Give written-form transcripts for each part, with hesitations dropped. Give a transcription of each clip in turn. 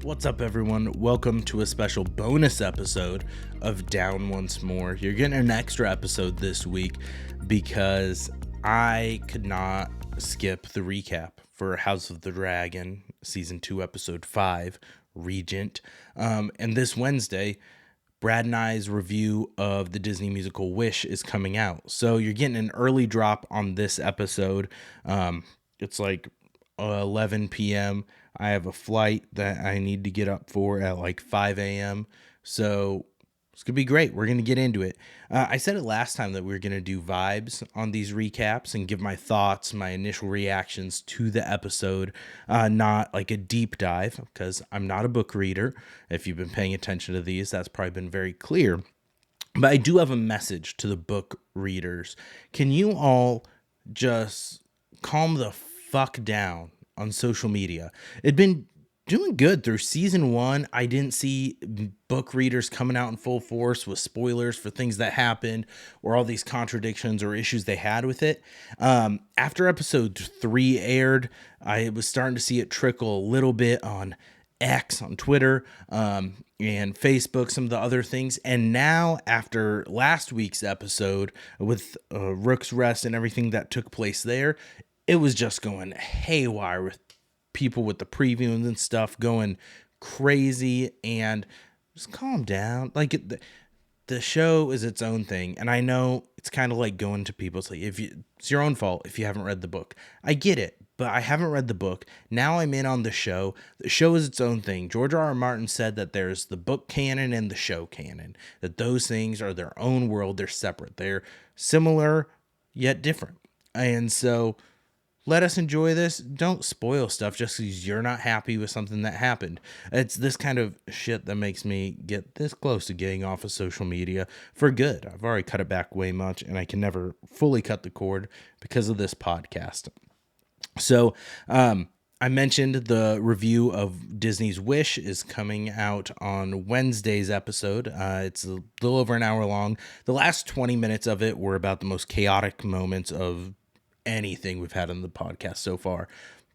What's up, everyone? Welcome to a special bonus episode of Down Once More. You're getting an extra episode this week because I could not skip the recap for House of the Dragon, Season 2, Episode 5, Regent. And this Wednesday, Brad and I's review of the Disney musical Wish is coming out. So you're getting an early drop on this episode. It's like 11 p.m. I have a flight that I need to get up for at like 5 a.m. So it's going to be great. We're going to get into it. I said it last time that we were going to do vibes on these recaps and give my thoughts, my initial reactions to the episode, not like a deep dive because I'm not a book reader. If you've been paying attention to these, that's probably been very clear. But I do have a message to the book readers. Can you all just calm the fuck down on social media? It'd been doing good through season 1. I didn't see book readers coming out in full force with spoilers for things that happened or all these contradictions or issues they had with it. After episode 3 aired, I was starting to see it trickle a little bit on X, on Twitter, and Facebook, some of the other things. And now, after last week's episode with Rook's Rest and everything that took place there, it was just going haywire with people with the previews and stuff going crazy. And just calm down. Like, the show is its own thing. And I know it's kind of like going to people. It's like, it's your own fault if you haven't read the book. I get it, but I haven't read the book. Now I'm in on the show. The show is its own thing. George R. R. Martin said that there's the book canon and the show canon, that those things are their own world. They're separate. They're similar, yet different. And so let us enjoy this. Don't spoil stuff just because you're not happy with something that happened. It's this kind of shit that makes me get this close to getting off of social media for good. I've already cut it back way much, and I can never fully cut the cord because of this podcast. So, I mentioned the review of Disney's Wish is coming out on Wednesday's episode. It's a little over an hour long. The last 20 minutes of it were about the most chaotic moments of anything we've had on the podcast so far.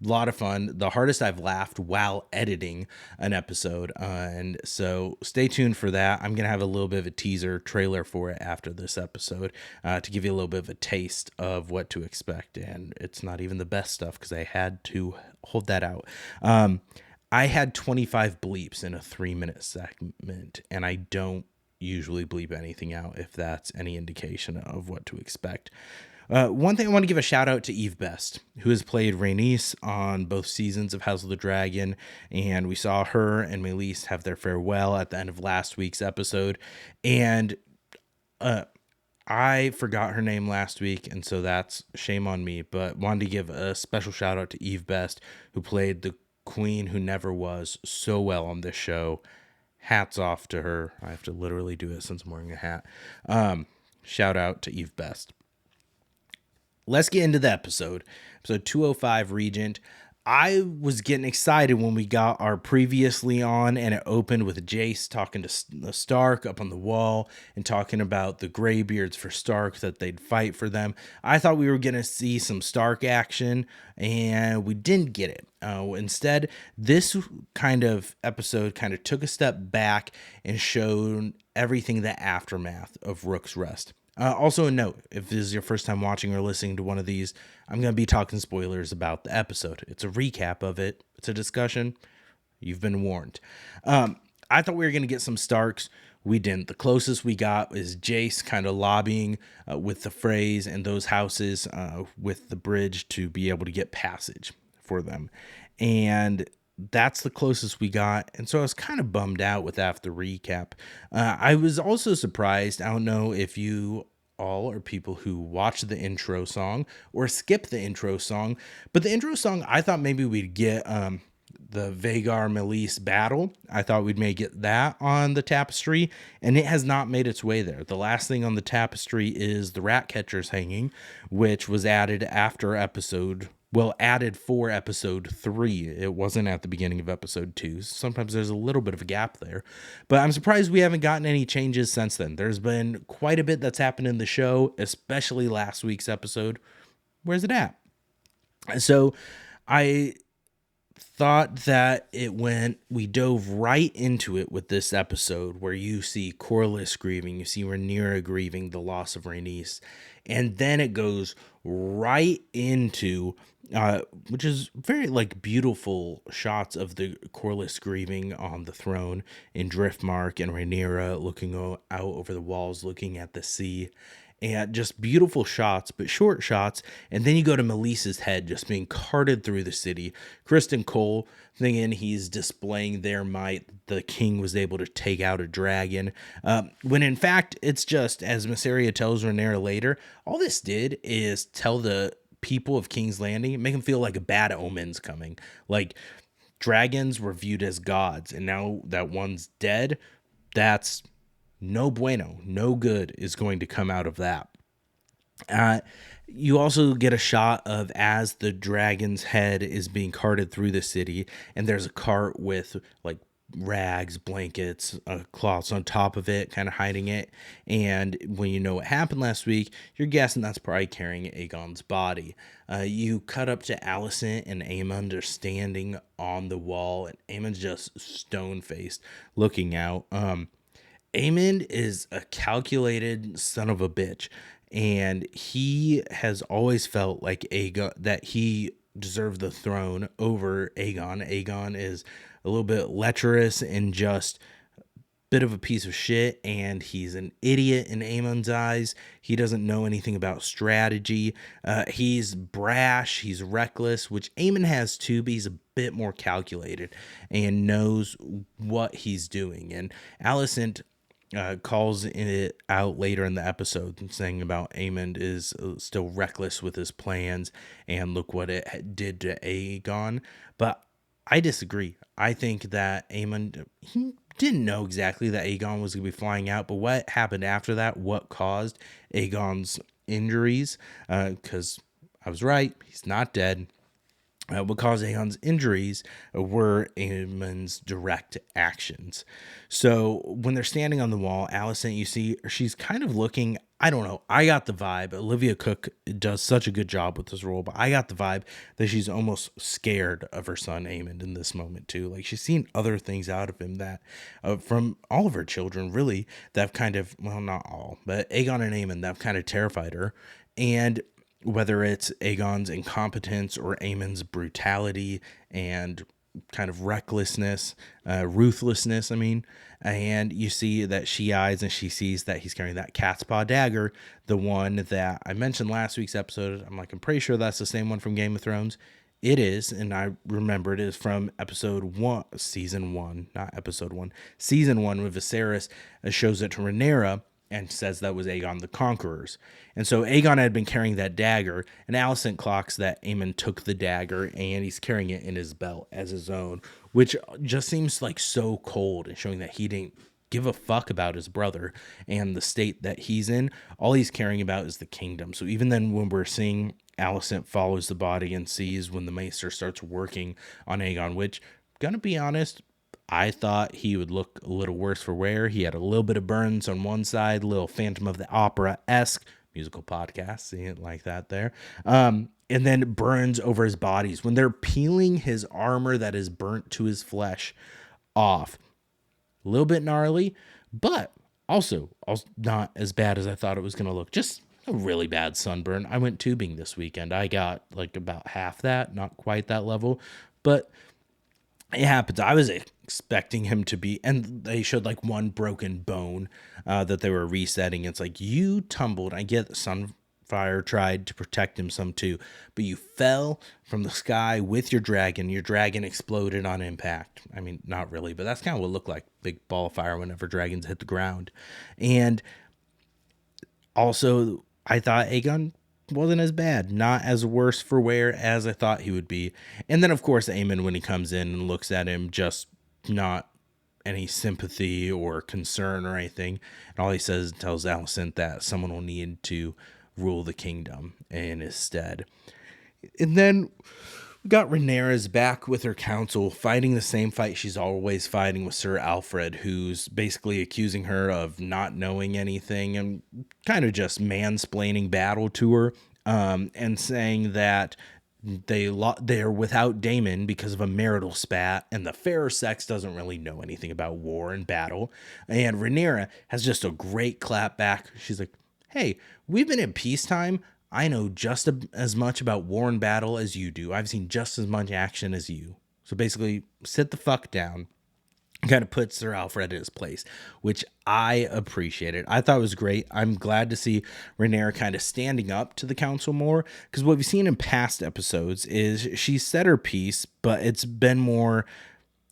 A lot of fun. The hardest I've laughed while editing an episode. And so stay tuned for that. I'm going to have a little bit of a teaser trailer for it after this episode to give you a little bit of a taste of what to expect. And it's not even the best stuff because I had to hold that out. I had 25 bleeps in a 3-minute segment, and I don't usually bleep anything out if that's any indication of what to expect. One thing I want to give a shout out to Eve Best, who has played Rhaenys on both seasons of House of the Dragon, and we saw her and Meleys have their farewell at the end of last week's episode, and I forgot her name last week, and so that's shame on me, but wanted to give a special shout out to Eve Best, who played the Queen Who Never Was so well on this show. Hats off to her. I have to literally do it since I'm wearing a hat. Shout out to Eve Best. Let's get into the episode. Episode 205, Regent. I was getting excited when we got our previously on, and it opened with Jace talking to Stark up on the wall and talking about the Greybeards for Stark, that they'd fight for them. I thought we were going to see some Stark action, and we didn't get it. Instead, this kind of episode kind of took a step back and showed everything the aftermath of Rook's Rest. Also a note, if this is your first time watching or listening to one of these, I'm going to be talking spoilers about the episode. It's a recap of it. It's a discussion. You've been warned. I thought we were going to get some Starks. We didn't. The closest we got is Jace kind of lobbying with the Freys and those houses with the bridge to be able to get passage for them. And that's the closest we got, and so I was kind of bummed out with after recap. I was also surprised. I don't know if you all are people who watch the intro song or skip the intro song, but the intro song, I thought maybe we'd get the Vhagar Meleys battle. I thought we'd maybe get that on the tapestry, and it has not made its way there. The last thing on the tapestry is the rat catchers hanging, which was added after added for episode 3. It wasn't at the beginning of episode 2. Sometimes there's a little bit of a gap there, but I'm surprised we haven't gotten any changes since then. There's been quite a bit that's happened in the show, especially last week's episode. Where's it at? So I thought that we dove right into it with this episode where you see Corlys grieving, you see Rhaenyra grieving the loss of Rhaenys, and then it goes right into, which is very like beautiful shots of the Corlys grieving on the throne in Driftmark and Rhaenyra looking out over the walls, looking at the sea and just beautiful shots, but short shots. And then you go to Melissa's head just being carted through the city. Kristen Cole thinking he's displaying their might. The king was able to take out a dragon. When in fact, it's just, as Mysaria tells Rhaenyra later, all this did is tell the people of King's Landing, make them feel like a bad omen's coming. Like dragons were viewed as gods. And now that one's dead, that's no bueno, no good is going to come out of that. You also get a shot of as the dragon's head is being carted through the city, and there's a cart with like rags, blankets, cloths on top of it, kind of hiding it. And when you know what happened last week, you're guessing that's probably carrying Aegon's body. You cut up to Alicent and Aemond are standing on the wall, and Aemond's just stone-faced looking out. Aemond is a calculated son of a bitch, and he has always felt like Aegon, that he deserved the throne over Aegon. Aegon is a little bit lecherous and just a bit of a piece of shit, and he's an idiot in Aemon's eyes. He doesn't know anything about strategy. He's brash, he's reckless, which Aemon has too, but he's a bit more calculated and knows what he's doing. And Alicent calls it out later in the episode saying about Aemond is still reckless with his plans and look what it did to Aegon. But I disagree. I think that Aemond, he didn't know exactly that Aegon was going to be flying out, but what happened after that, what caused Aegon's injuries, because I was right, he's not dead. What caused Aegon's injuries were Aemon's direct actions. So when they're standing on the wall, Alicent, you see, she's kind of looking, I don't know, I got the vibe, Olivia Cook does such a good job with this role, but I got the vibe that she's almost scared of her son Aemond in this moment too. Like she's seen other things out of him that, from all of her children really, that have kind of, well, not all, but Aegon and Aemond, that have kind of terrified her. And whether it's Aegon's incompetence or Aemon's brutality and kind of recklessness, ruthlessness, and you see that she eyes and she sees that he's carrying that cat's paw dagger, the one that I mentioned last week's episode. I'm pretty sure that's the same one from Game of Thrones. It is, and I remember it is from season one with Viserys, shows it to Rhaenyra, and says that was Aegon the Conqueror's. And so Aegon had been carrying that dagger, and Alicent clocks that Aemon took the dagger, and he's carrying it in his belt as his own, which just seems like so cold and showing that he didn't give a fuck about his brother and the state that he's in. All he's caring about is the kingdom. So even then when we're seeing Alicent follows the body and sees when the Maester starts working on Aegon, which, gonna be honest, I thought he would look a little worse for wear. He had a little bit of burns on one side, a little Phantom of the Opera-esque musical podcast, seeing it like that there. And then burns over his bodies when they're peeling his armor that is burnt to his flesh off. A little bit gnarly, but also not as bad as I thought it was going to look. Just a really bad sunburn. I went tubing this weekend. I got like about half that, not quite that level, but it happens. I was expecting him to be, and they showed like one broken bone that they were resetting. It's like, you tumbled. I get that Sunfire tried to protect him some too, but you fell from the sky with your dragon. Your dragon exploded on impact. Not really, but that's kind of what it looked like. Big ball of fire whenever dragons hit the ground. And also, I thought Aegon wasn't as bad, not as worse for wear as I thought he would be. And then, of course, Aemon, when he comes in and looks at him, just not any sympathy or concern or anything. And all he says, tells Alicent that someone will need to rule the kingdom in his stead. And then we got Rhaenyra's back with her council, fighting the same fight she's always fighting with Sir Alfred, who's basically accusing her of not knowing anything and kind of just mansplaining battle to her, and saying that they're without Daemon because of a marital spat, and the fairer sex doesn't really know anything about war and battle. And Rhaenyra has just a great clap back. She's like, "Hey, we've been in peacetime. I know just as much about war and battle as you do. I've seen just as much action as you. So basically, sit the fuck down." Kind of puts Sir Alfred in his place, which I appreciated. I thought it was great. I'm glad to see Rhaenyra kind of standing up to the council more, because what we've seen in past episodes is she said her piece, but it's been more,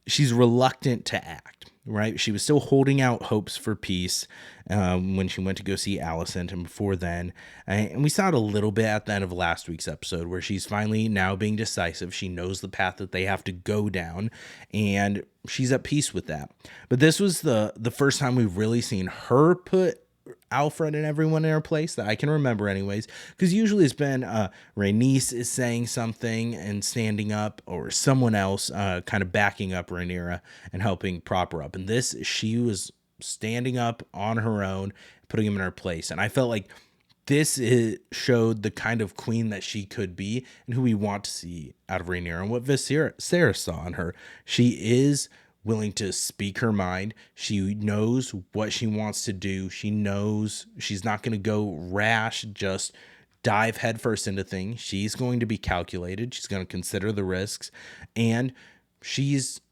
she's reluctant to act, right? She was still holding out hopes for peace when she went to go see Alicent, and before then. And we saw it a little bit at the end of last week's episode, where she's finally now being decisive. She knows the path that they have to go down, and she's at peace with that. But this was the first time we've really seen her put Alfred and everyone in her place, that I can remember anyways, because usually it's been Rhaenys is saying something and standing up, or someone else kind of backing up Rhaenyra and helping prop her up. And this, she was standing up on her own, putting him in her place. And I felt like showed the kind of queen that she could be, and who we want to see out of Rhaenyra, and what Viserys saw in her. She is willing to speak her mind. She knows what she wants to do. She knows she's not going to go rash, just dive headfirst into things. She's going to be calculated. She's going to consider the risks, and she's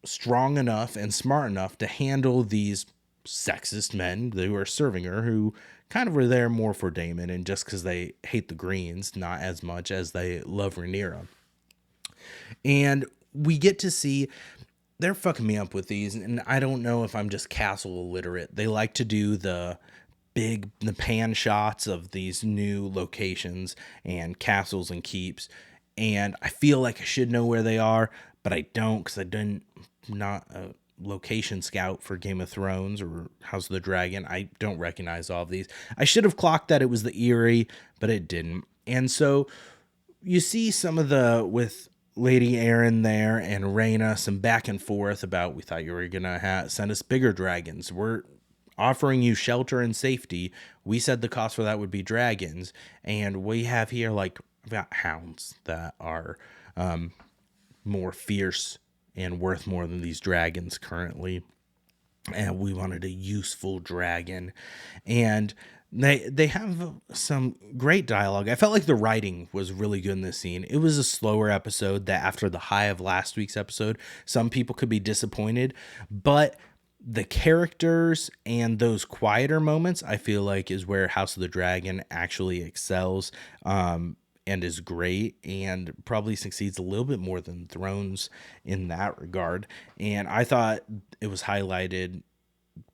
strong enough and smart enough to handle these sexist men who are serving her, who kind of were there more for Daemon, and just because they hate the Greens, not as much as they love Rhaenyra. And we get to see, they're fucking me up with these, and I don't know if I'm just castle illiterate. They like to do the pan shots of these new locations and castles and keeps, and I feel like I should know where they are, but I don't, because not a location scout for Game of Thrones or House of the Dragon. I don't recognize all of these. I should have clocked that it was the Eyrie, but it didn't. And so you see some of with Lady Arryn there and Rhaena, some back and forth about, we thought you were gonna send us bigger dragons. We're offering you shelter and safety. We said the cost for that would be dragons, and we have here, like, we've got hounds that are more fierce and worth more than these dragons currently. And we wanted a useful dragon. And they have some great dialogue. I felt like the writing was really good in this scene. It was a slower episode, that after the high of last week's episode, some people could be disappointed, but the characters and those quieter moments, I feel like, is where House of the Dragon actually excels, and is great, and probably succeeds a little bit more than Thrones in that regard. And I thought it was highlighted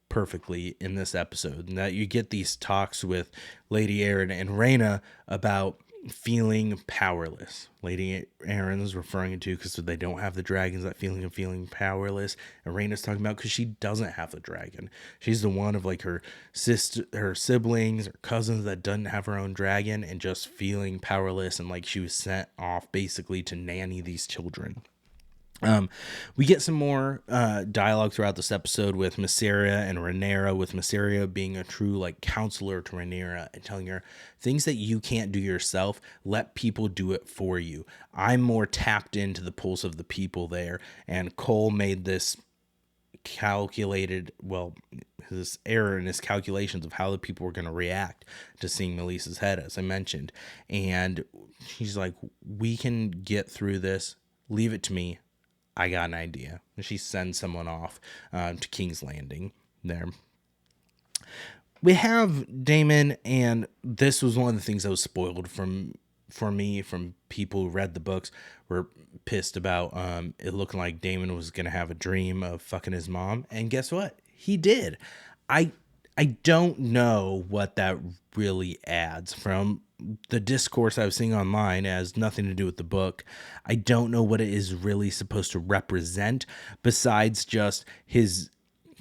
perfectly in this episode, and that you get these talks with Lady Arryn and Rhaena about feeling powerless. Lady Arryn is referring to, because they don't have the dragons, that feeling of feeling powerless. And Rhaena's talking about because she doesn't have the dragon. She's the one of, like, her sister, her siblings, or cousins that doesn't have her own dragon, and just feeling powerless, and like she was sent off basically to nanny these children. We get some more dialogue throughout this episode with Mysaria and Rhaenyra, with Mysaria being a true, like, counselor to Rhaenyra and telling her things that you can't do yourself, let people do it for you. I'm more tapped into the pulse of the people there, and Cole made this calculated, well, his error in his calculations of how the people were going to react to seeing Melissa's head, as I mentioned. And she's like, we can get through this. Leave it to me. I got an idea. And she sends someone off to King's Landing there. We have Daemon, and this was one of the things that was spoiled for me from people who read the books, were pissed about it looking like Daemon was going to have a dream of fucking his mom. And guess what? He did. I don't know what that really adds. From the discourse I was seeing online, it has nothing to do with the book. I don't know what it is really supposed to represent, besides just his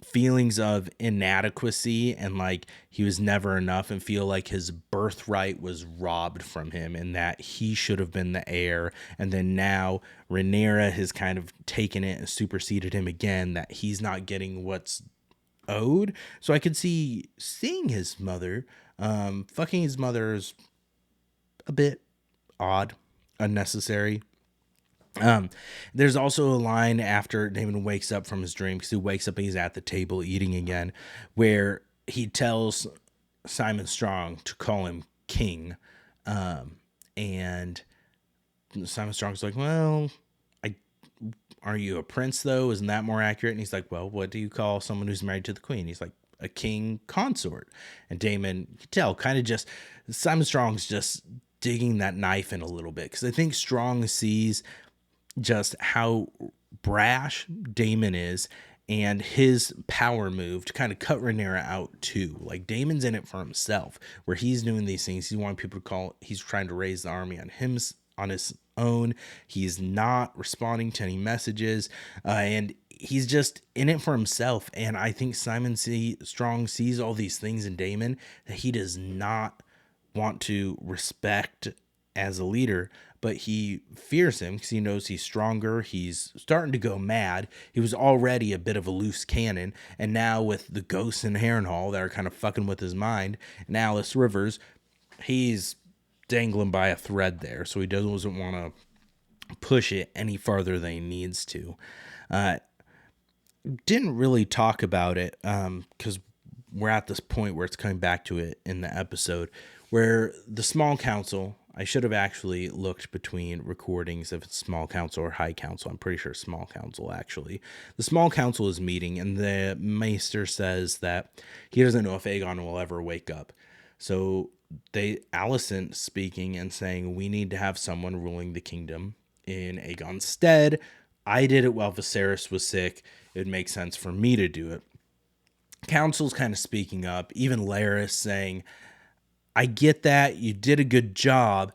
feelings of inadequacy, and like he was never enough, and feel like his birthright was robbed from him, and that he should have been the heir. And then now Rhaenyra has kind of taken it and superseded him again, that he's not getting what's owed. So I could see seeing his mother, fucking his mother is a bit odd. unnecessary. Um, there's also a line after Damon wakes up from his dream, because he wakes up and he's at the table eating again, where he tells Simon Strong to call him king. And Simon Strong's like, well, I are you a prince though? Isn't that more accurate? And he's like, well, what do you call someone who's married to the queen? He's like, a king consort. And Damon, you can tell, kind of just, Simon Strong's just digging that knife in a little bit, because I think Strong sees just how brash Damon is, and his power move to kind of cut Rhaenyra out too. Like, Damon's in it for himself, where he's doing these things. He's wanting people to call. He's trying to raise the army on him, on his own. He's not responding to any messages, and he's just in it for himself. And I think Strong sees all these things in Damon that he does not want to respect as a leader, but he fears him because he knows he's stronger. He's starting to go mad. He was already a bit of a loose cannon, and now with the ghosts in Harrenhal that are kind of fucking with his mind, and Alice Rivers, he's dangling by a thread there, so he doesn't want to push it any farther than he needs to. Didn't really talk about it because we're at this point where it's coming back to it in the episode, where the small council, I should have actually looked between recordings if it's small council or high council. I'm pretty sure small council, actually. The small council is meeting, and the maester says that he doesn't know if Aegon will ever wake up. So Alicent speaking and saying, we need to have someone ruling the kingdom in Aegon's stead. I did it while Viserys was sick. It would make sense for me to do it. Council's kind of speaking up. Even Larys saying, I get that, you did a good job,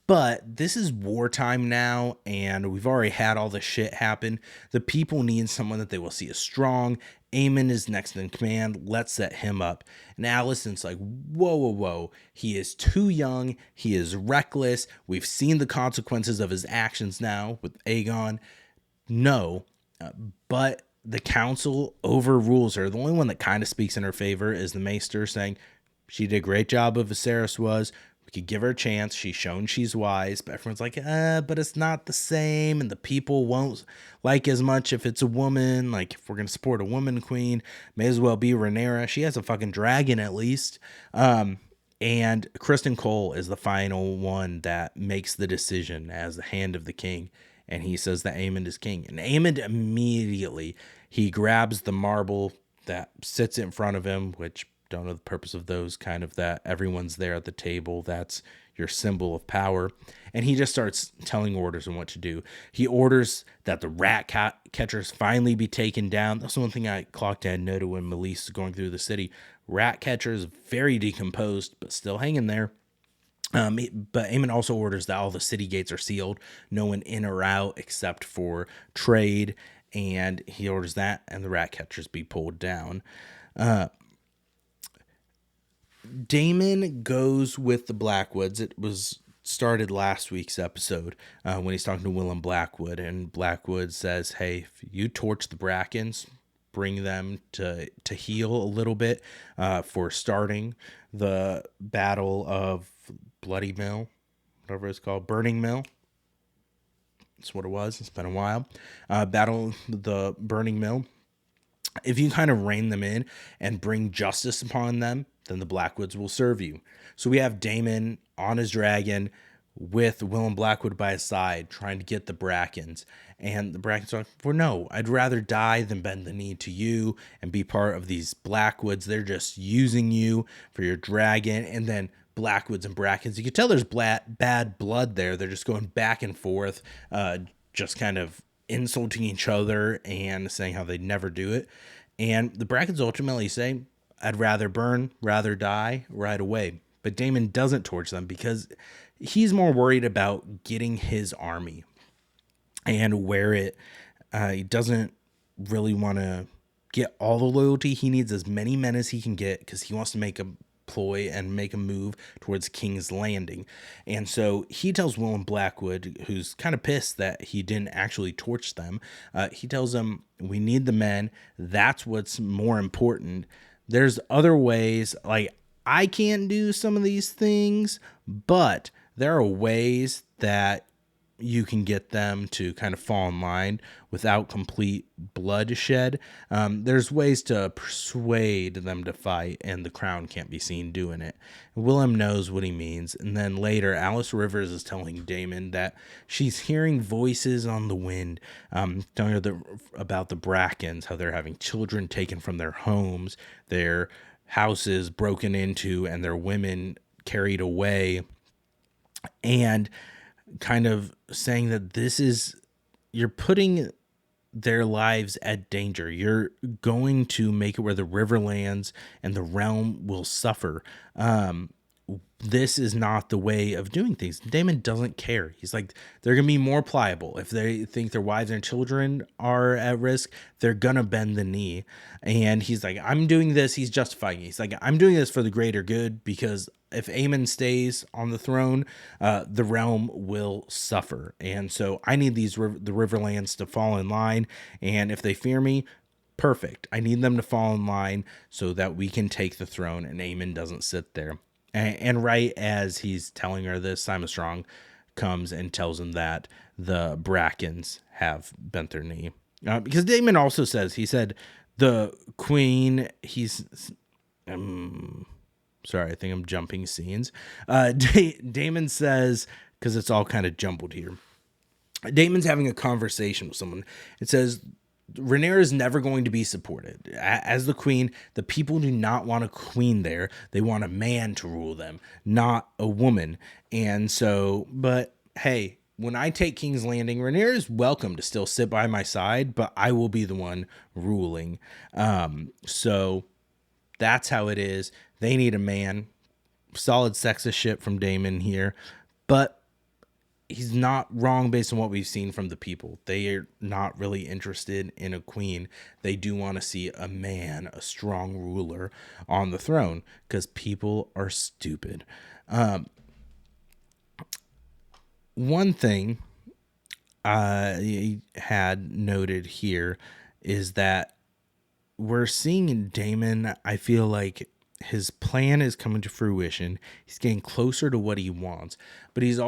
but this is wartime now, and we've already had all this shit happen. The people need someone that they will see as strong. Aemon is next in command. Let's set him up. And Alicent's like, whoa. He is too young. He is reckless. We've seen the consequences of his actions now with Aegon. No, but the council overrules her. The only one that kind of speaks in her favor is the maester, saying, she did a great job of Viserys was. We could give her a chance. She's shown she's wise. But everyone's like, but it's not the same. And the people won't like as much if it's a woman. Like, if we're going to support a woman queen, may as well be Rhaenyra. She has a fucking dragon at least. And Kristen Cole is the final one that makes the decision as the hand of the king. And he says that Aemond is king. And Aemond immediately, he grabs the marble that sits in front of him, which don't know the purpose of those, kind of that everyone's there at the table. That's your symbol of power. And he just starts telling orders on what to do. He orders that the rat catchers finally be taken down. That's the one thing I clocked and noted when Meleese is going through the city. Rat catchers, very decomposed, but still hanging there. But Aemon also orders that all the city gates are sealed, no one in or out except for trade. And he orders that and the rat catchers be pulled down. Daemon goes with the Blackwoods. It was started last week's episode when he's talking to Willem Blackwood, and Blackwood says, hey, if you torch the Brackens, bring them to heal a little bit for starting the Battle of Bloody Mill, whatever it's called, Burning Mill. That's what it was. It's been a while. Battle the Burning Mill. If you kind of rein them in and bring justice upon them, then the Blackwoods will serve you. So we have Daemon on his dragon with Willem Blackwood by his side trying to get the Brackens. And the Brackens are like, well, no, I'd rather die than bend the knee to you and be part of these Blackwoods. They're just using you for your dragon. And then Blackwoods and Brackens, you can tell there's bad blood there. They're just going back and forth, just kind of insulting each other and saying how they'd never do it. And the Brackens ultimately say, I'd rather burn, rather die right away. But Daemon doesn't torch them because he's more worried about getting his army and where it, he doesn't really want to get all the loyalty. He needs as many men as he can get because he wants to make a ploy and make a move towards King's Landing. And so he tells Willem Blackwood, who's kind of pissed that he didn't actually torch them, he tells him, we need the men. That's what's more important. There's other ways, like I can't do some of these things, but there are ways that you can get them to kind of fall in line without complete bloodshed. There's ways to persuade them to fight, and the crown can't be seen doing it. Willem knows what he means. And then later, Alice Rivers is telling Damon that she's hearing voices on the wind, telling her about the Brackens, how they're having children taken from their homes, their houses broken into, and their women carried away. And kind of saying that you're putting their lives at danger. You're going to make it where the Riverlands and the realm will suffer. This is not the way of doing things. Damon doesn't care. He's like, they're going to be more pliable. If they think their wives and children are at risk, they're going to bend the knee. And he's like, I'm doing this. He's justifying it. He's like, I'm doing this for the greater good, because if Aemon stays on the throne, the realm will suffer. And so I need the Riverlands to fall in line. And if they fear me, perfect. I need them to fall in line so that we can take the throne and Aemon doesn't sit there. And right as he's telling her this, Simon Strong comes and tells him that the Brackens have bent their knee. Because Damon also said the queen, sorry, I think I'm jumping scenes. Damon says, because it's all kind of jumbled here, Damon's having a conversation with someone. It says, Rhaenyra is never going to be supported. As the queen, the people do not want a queen there. They want a man to rule them, not a woman. And so, but hey, when I take King's Landing, Rhaenyra is welcome to still sit by my side, but I will be the one ruling. So that's how it is. They need a man. Solid sexist shit from Daemon here, but he's not wrong based on what we've seen from the people. They are not really interested in a queen. They do want to see a man, a strong ruler on the throne, because people are stupid. One thing I had noted here is that we're seeing in Daemon, I feel like his plan is coming to fruition. He's getting closer to what he wants, but he's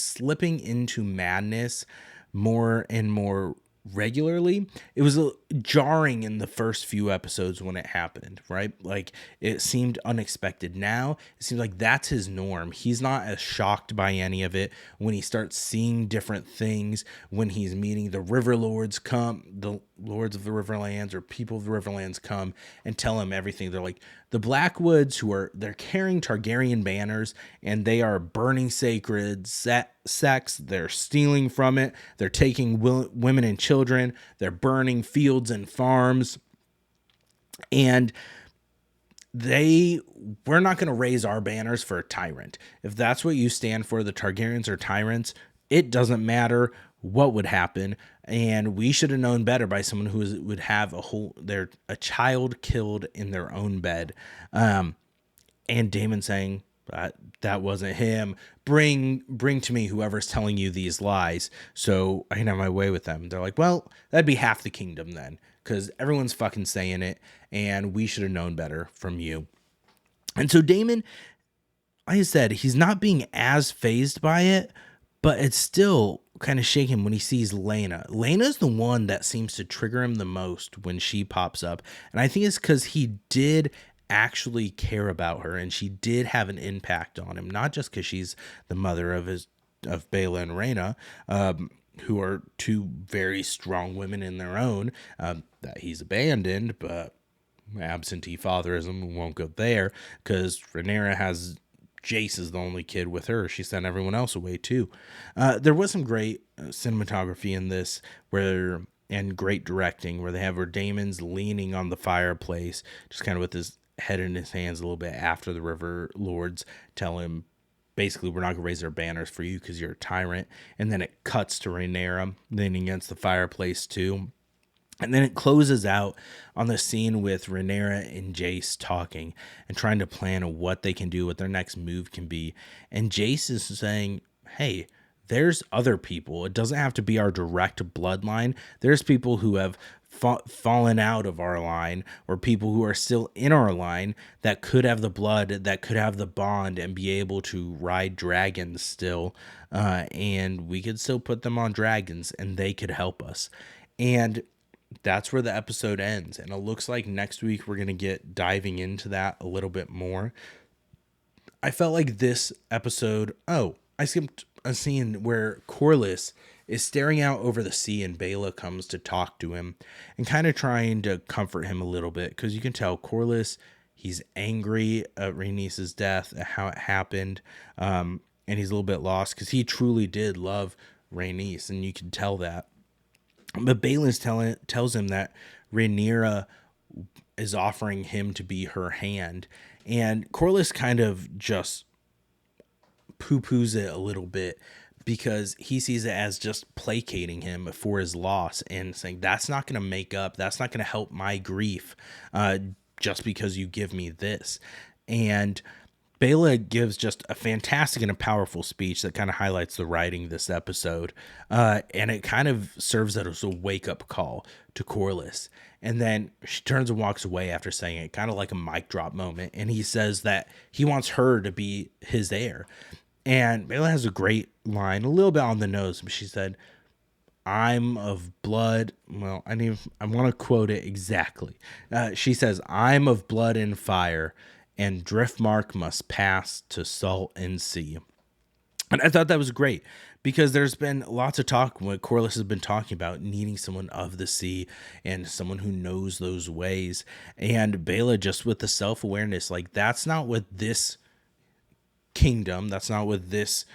slipping into madness more and more regularly. It was jarring in the first few episodes when it happened, right? Like, it seemed unexpected. Now it seems like that's his norm. He's not as shocked by any of it when he starts seeing different things, when he's meeting the River Lords the Lords of the Riverlands or people of the Riverlands come and tell him everything. They're like, the Blackwoods, they're carrying Targaryen banners and they are burning sacred sex. They're stealing from it. They're taking women and children. They're burning fields and farms. And we're not going to raise our banners for a tyrant. If that's what you stand for, the Targaryens are tyrants, it doesn't matter what would happen. And we should have known better by someone who would have a child killed in their own bed. And Daemon saying, that wasn't him. Bring to me whoever's telling you these lies so I can have my way with them. They're like, well, that'd be half the kingdom then, because everyone's fucking saying it, and we should have known better from you. And so Daemon, like I said, he's not being as fazed by it, but it's still kind of shaking when he sees Laena. Laena's the one that seems to trigger him the most when she pops up. And I think it's because he did actually care about her, and she did have an impact on him, not just because she's the mother of Baela and Rhaena, who are two very strong women in their own, that he's abandoned, but absentee fatherism, we won't go there, because Rhaenyra has Jace is the only kid with her. She sent everyone else away too. There was some great cinematography in this and great directing where they have where Daemon's leaning on the fireplace, just kind of with his head in his hands a little bit after the River Lords tell him, basically, we're not going to raise our banners for you because you're a tyrant. And then it cuts to Rhaenyra leaning against the fireplace too. And then it closes out on the scene with Rhaenyra and Jace talking and trying to plan what they can do, what their next move can be. And Jace is saying, hey, there's other people. It doesn't have to be our direct bloodline. There's people who have fallen out of our line, or people who are still in our line that could have the blood, that could have the bond and be able to ride dragons still. And we could still put them on dragons and they could help us. And that's where the episode ends. And it looks like next week we're going to get diving into that a little bit more. I felt like this episode, I skipped a scene where Corlys is staring out over the sea and Bela comes to talk to him and kind of trying to comfort him a little bit, because you can tell Corlys, he's angry at Rhaenys' death, at how it happened, and he's a little bit lost because he truly did love Rhaenys, and you can tell that. But Balin tells him that Rhaenyra is offering him to be her hand, and Corlys kind of just poo-poos it a little bit, because he sees it as just placating him for his loss and saying, that's not going to make up, that's not going to help my grief, just because you give me this. And Bela gives just a fantastic and a powerful speech that kind of highlights the writing this episode. And it kind of serves as a wake-up call to Corlys. And then she turns and walks away after saying it, kind of like a mic drop moment. And he says that he wants her to be his heir. And Bela has a great line, a little bit on the nose, but she said, I'm of blood. Well, I want to quote it exactly. She says, I'm of blood and fire, and Driftmark must pass to salt and sea. And I thought that was great, because there's been lots of talk, what Corlys has been talking about, needing someone of the sea and someone who knows those ways. And Bela, just with the self-awareness, like, that's not what this kingdom, that's not what this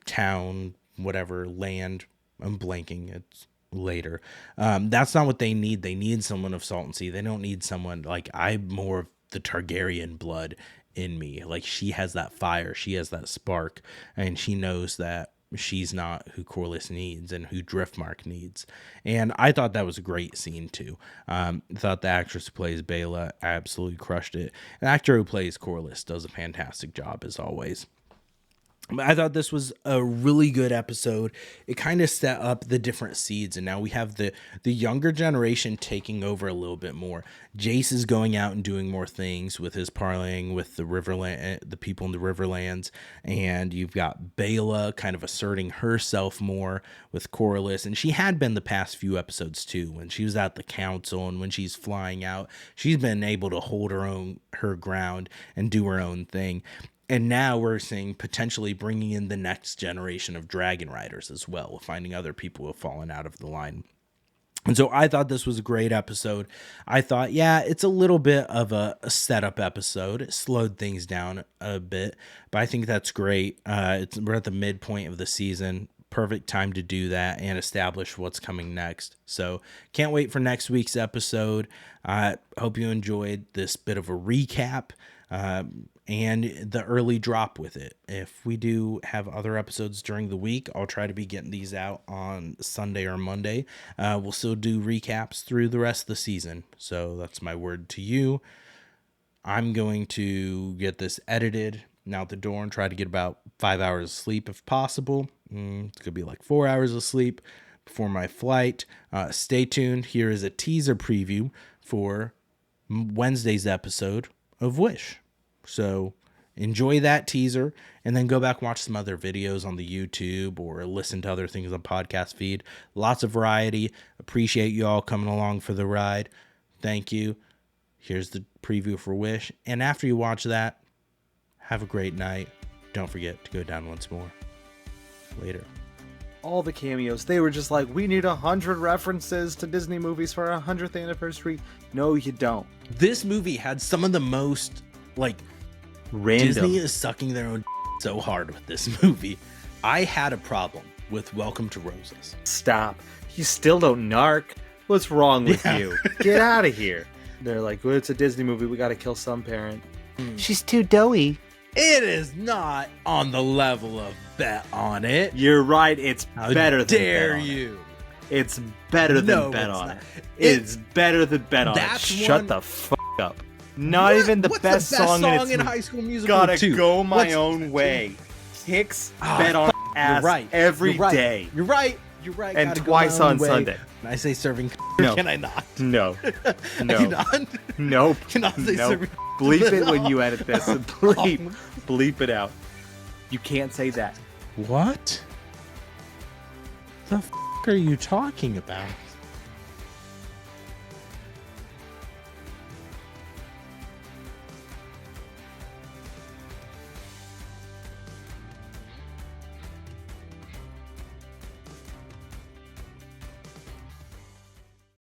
town, whatever land, I'm blanking, it's later, that's not what they need. They need someone of salt and sea. They don't need someone like, I'm more of the Targaryen blood in me. Like, she has that fire, she has that spark, and she knows that she's not who Corlys needs and who Driftmark needs. And I thought that was a great scene too. Thought the actress who plays Bela absolutely crushed it. The actor who plays Corlys does a fantastic job as always. I thought this was a really good episode. It kind of set up the different seeds, and now we have the younger generation taking over a little bit more. Jace is going out and doing more things with his parlaying with the people in the Riverlands, and you've got Bela kind of asserting herself more with Corlys, and she had been the past few episodes too. When she was at the council and when she's flying out, she's been able to hold her ground and do her own thing. And now we're seeing potentially bringing in the next generation of dragon riders as well, finding other people who have fallen out of the line. And so I thought this was a great episode. I thought, yeah, it's a little bit of a setup episode. It slowed things down a bit, but I think that's great. We're at the midpoint of the season. Perfect time to do that and establish what's coming next. So can't wait for next week's episode. I hope you enjoyed this bit of a recap. And the early drop with it. If we do have other episodes during the week, I'll try to be getting these out on Sunday or Monday. We'll still do recaps through the rest of the season. So that's my word to you. I'm going to get this edited and out the door and try to get about 5 hours of sleep if possible. It's going to be like 4 hours of sleep before my flight. Stay tuned. Here is a teaser preview for Wednesday's episode of Wish. So enjoy that teaser and then go back and watch some other videos on the YouTube or listen to other things on podcast feed. Lots of variety. Appreciate you all coming along for the ride. Thank you. Here's the preview for Wish. And after you watch that, have a great night. Don't forget to go down once more. Later. All the cameos, they were just like, we need 100 references to Disney movies for our 100th anniversary. No, you don't. This movie had some of the most, like, Random. Disney is sucking their own so hard with this movie. I had a problem with Welcome to Roses. Stop. You still don't narc? What's wrong with you? Get out of here. They're like, well, it's a Disney movie. We got to kill some parent. She's too doughy. It is not on the level of Bet on It. You're right. It's How better than dare Bet on you? It. It's better than Bet on It. It's better than Bet on It. Shut the fuck up. Not even the best song in High School Musical gotta 2? go my own way. Hicks, Bet on ass every day. You're right. You're right. And Gotta go twice my own on way. Sunday. Can I say serving? No. Can I not? No. I cannot. Nope. Cannot say Nope. serving. Bleep it when you edit this. Bleep it out. You can't say that. What? The f*** are you talking about?